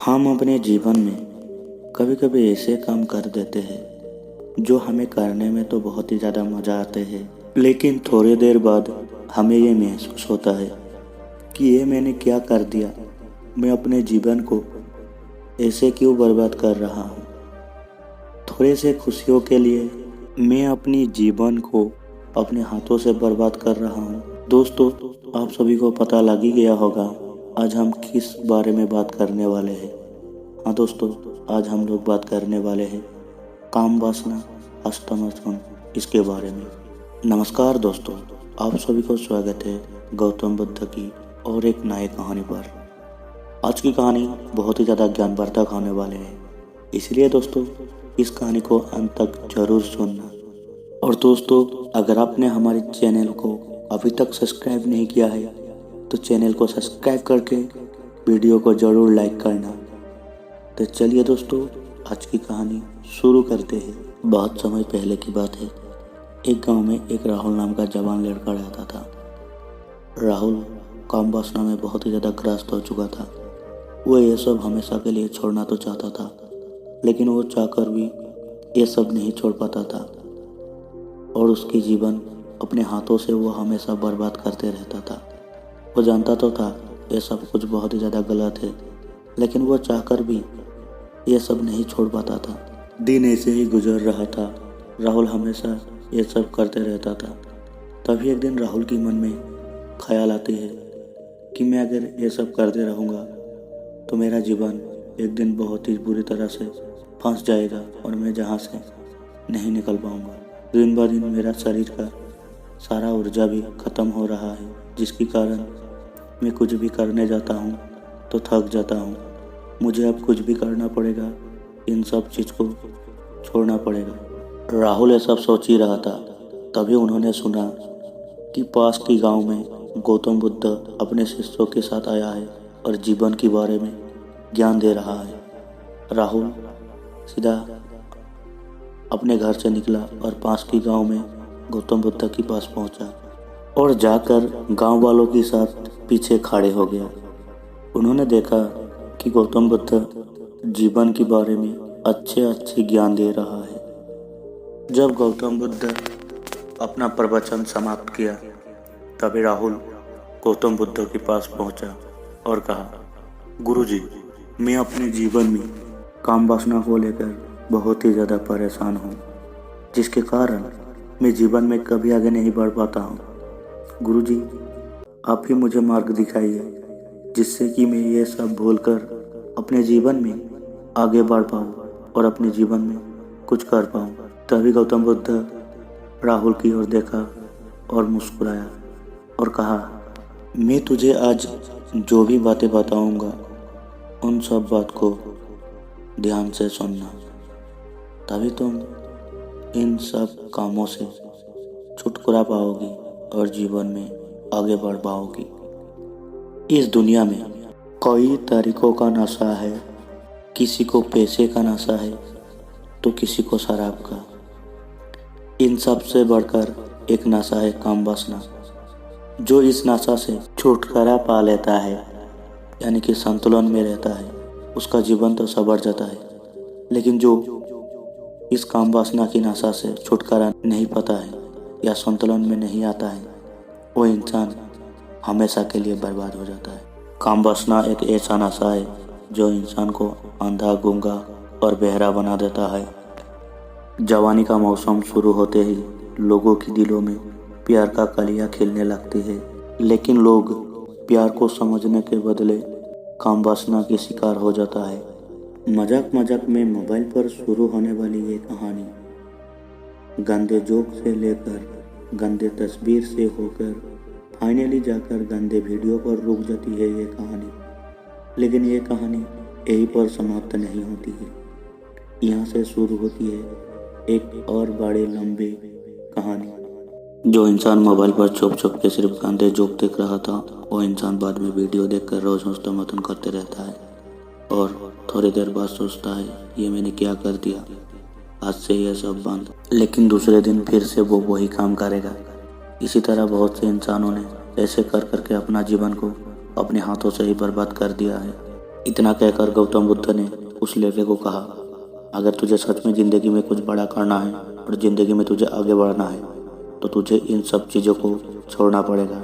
हम अपने जीवन में कभी कभी ऐसे काम कर देते हैं जो हमें करने में तो बहुत ही ज़्यादा मज़ा आते हैं, लेकिन थोड़ी देर बाद हमें ये महसूस होता है कि ये मैंने क्या कर दिया। मैं अपने जीवन को ऐसे क्यों बर्बाद कर रहा हूँ। थोड़े से खुशियों के लिए मैं अपनी जीवन को अपने हाथों से बर्बाद कर रहा हूँ। दोस्तों, आप सभी को पता लग ही गया होगा आज हम किस बारे में बात करने वाले हैं। हाँ दोस्तों, आज हम लोग बात करने वाले हैं काम वासना अष्टम इसके बारे में। नमस्कार दोस्तों, आप सभी को स्वागत है गौतम बुद्ध की और एक नई कहानी पर। आज की कहानी बहुत ही ज़्यादा ज्ञानवर्धक होने वाले है, इसलिए दोस्तों इस कहानी को अंत तक जरूर सुनना। और दोस्तों, अगर आपने हमारे चैनल को अभी तक सब्सक्राइब नहीं किया है तो चैनल को सब्सक्राइब करके वीडियो को ज़रूर लाइक करना। तो चलिए दोस्तों, आज की कहानी शुरू करते हैं। बहुत समय पहले की बात है। एक गांव में एक राहुल नाम का जवान लड़का रहता था। राहुल काम वासना में बहुत ही ज़्यादा ग्रस्त हो चुका था। वो ये सब हमेशा के लिए छोड़ना तो चाहता था, लेकिन वो चाहकर भी ये सब नहीं छोड़ पाता था और उसकी जीवन अपने हाथों से वो हमेशा बर्बाद करते रहता था। वो जानता तो था ये सब कुछ बहुत ही ज़्यादा गलत है, लेकिन वो चाहकर भी ये सब नहीं छोड़ पाता था। दिन ऐसे ही गुजर रहा था। राहुल हमेशा ये सब करते रहता था। तभी एक दिन राहुल के मन में ख्याल आती है कि मैं अगर ये सब करते रहूँगा तो मेरा जीवन एक दिन बहुत ही बुरी तरह से फंस जाएगा और मैं जहाँ से नहीं निकल पाऊँगा। दिन ब दिन मेरा शरीर का सारा ऊर्जा भी ख़त्म हो रहा है, जिसके कारण मैं कुछ भी करने जाता हूँ तो थक जाता हूँ। मुझे अब कुछ भी करना पड़ेगा, इन सब चीज़ को छोड़ना पड़ेगा। राहुल ये सब सोच ही रहा था। तभी उन्होंने सुना कि पास के गांव में गौतम बुद्ध अपने शिष्यों के साथ आया है और जीवन के बारे में ज्ञान दे रहा है। राहुल सीधा अपने घर से निकला और पास के गांव में गौतम बुद्ध के पास पहुंचा और जाकर गांव वालों के साथ पीछे खड़े हो गया। उन्होंने देखा कि गौतम बुद्ध जीवन के बारे में अच्छे ज्ञान दे रहा है। जब गौतम बुद्ध अपना प्रवचन समाप्त किया तभी राहुल गौतम बुद्ध के पास पहुंचा और कहा, गुरुजी, मैं अपने जीवन में काम वासना को लेकर बहुत ही ज़्यादा परेशान हूँ, जिसके कारण मैं जीवन में कभी आगे नहीं बढ़ पाता हूँ। गुरुजी, आप ही मुझे मार्ग दिखाइए जिससे कि मैं ये सब भूलकर अपने जीवन में आगे बढ़ पाऊँ और अपने जीवन में कुछ कर पाऊँ। तभी गौतम बुद्ध राहुल की ओर देखा और मुस्कुराया और कहा, मैं तुझे आज जो भी बातें बताऊँगा उन सब बात को ध्यान से सुनना, तभी तुम इन सब कामों से छुटकारा पाओगी और जीवन में आगे बढ़ पाओगी। इस दुनिया में कई तरीकों का नशा है। किसी को पैसे का नशा है तो किसी को शराब का। इन सब से बढ़कर एक नशा है काम वासना। जो इस नशा से छुटकारा पा लेता है, यानी कि संतुलन में रहता है, उसका जीवन तो संवर जाता है। लेकिन जो इस काम वासना की नशा से छुटकारा नहीं पाता है या संतुलन में नहीं आता है, वो इंसान हमेशा के लिए बर्बाद हो जाता है। काम वासना एक ऐसा नशा है जो इंसान को अंधा, गूंगा और बहरा बना देता है। जवानी का मौसम शुरू होते ही लोगों के दिलों में प्यार का कलियां खिलने लगती है, लेकिन लोग प्यार को समझने के बदले काम वासना के शिकार हो जाता है। मजाक में मोबाइल पर शुरू होने वाली ये कहानी गंदे जोक से लेकर गंदे तस्वीर से होकर फाइनली जाकर गंदे वीडियो पर रुक जाती है ये कहानी। लेकिन ये कहानी यहीं पर समाप्त नहीं होती है। यहाँ से शुरू होती है एक और बड़ी लंबी कहानी। जो इंसान मोबाइल पर छुप के सिर्फ गंदे जोक देख रहा था, वो इंसान बाद में वीडियो देखकर रोज हस्तमैथुन करते रहता है और थोड़ी देर बाद सोचता है, ये मैंने क्या कर दिया, आज से यह सब बंद। लेकिन दूसरे दिन फिर से वो वही काम करेगा। इसी तरह बहुत से इंसानों ने ऐसे कर करके अपना जीवन को अपने हाथों से ही बर्बाद कर दिया है। इतना कहकर गौतम बुद्ध ने उस लड़के को कहा, अगर तुझे सच में ज़िंदगी में कुछ बड़ा करना है और ज़िंदगी में तुझे आगे बढ़ना है तो तुझे इन सब चीज़ों को छोड़ना पड़ेगा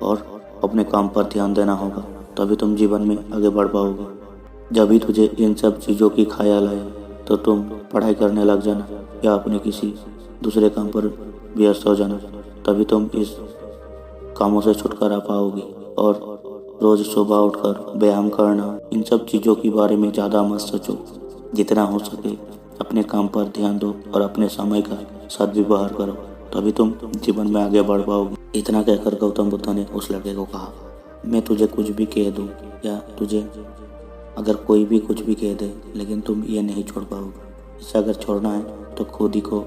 और अपने काम पर ध्यान देना होगा, तभी तुम जीवन में आगे बढ़ पाओगे। जब भी तुझे इन सब चीज़ों की ख्याल आए तो तुम पढ़ाई करने लग जाना या अपने किसी दूसरे काम पर व्यस्त हो जाना, तभी तुम इस कामों से छुटकारा पाओगी। और रोज़ सुबह उठकर व्यायाम करना, इन सब चीज़ों के बारे में ज़्यादा मत सोचो, जितना हो सके अपने काम पर ध्यान दो और अपने समय का सदव्यवहार करो, तभी तुम जीवन में आगे बढ़ पाओगे। इतना कहकर गौतम बुद्ध ने उस लड़के को कहा, मैं तुझे कुछ भी कह दूँ या तुझे अगर कोई भी कुछ भी कह दे, लेकिन तुम ये नहीं छोड़ पाओगे। इसे अगर छोड़ना है तो खुद ही को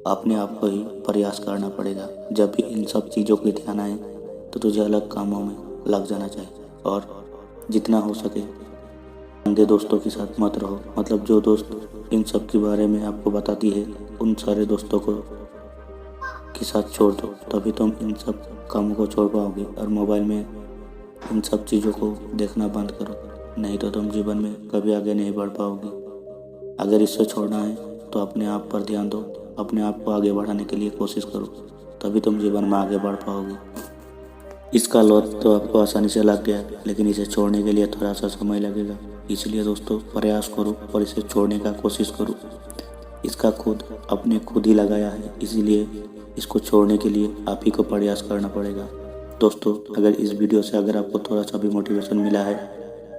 अपने आप को ही प्रयास करना पड़ेगा। जब भी इन सब चीज़ों के ध्यान आए तो तुझे अलग कामों में लग जाना चाहिए और जितना हो सके गंदे दोस्तों के साथ मत रहो। मतलब जो दोस्त इन सब के बारे में आपको बताती है उन सारे दोस्तों को के साथ छोड़ दो, तभी तुम इन सब कामों को छोड़ पाओगे। और मोबाइल में इन सब चीज़ों को देखना बंद करो, नहीं तो तुम जीवन में कभी आगे नहीं बढ़ पाओगे। अगर इससे छोड़ना है तो अपने आप पर ध्यान दो, अपने आप को आगे बढ़ाने के लिए कोशिश करो, तभी तुम जीवन में आगे बढ़ पाओगे। इसका लत तो आपको आसानी से लग गया, लेकिन इसे छोड़ने के लिए थोड़ा सा समय लगेगा। इसलिए दोस्तों प्रयास करो और इसे छोड़ने का कोशिश करो। इसका खुद ही लगाया है, इसीलिए इसको छोड़ने के लिए आप ही को प्रयास करना पड़ेगा। दोस्तों अगर इस वीडियो से अगर आपको थोड़ा सा भी मोटिवेशन मिला है,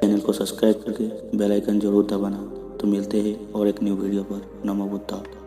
चैनल को सब्सक्राइब करके बेल आइकन जरूर दबाना। तो मिलते हैं और एक न्यू वीडियो पर। नमो बुद्धाय।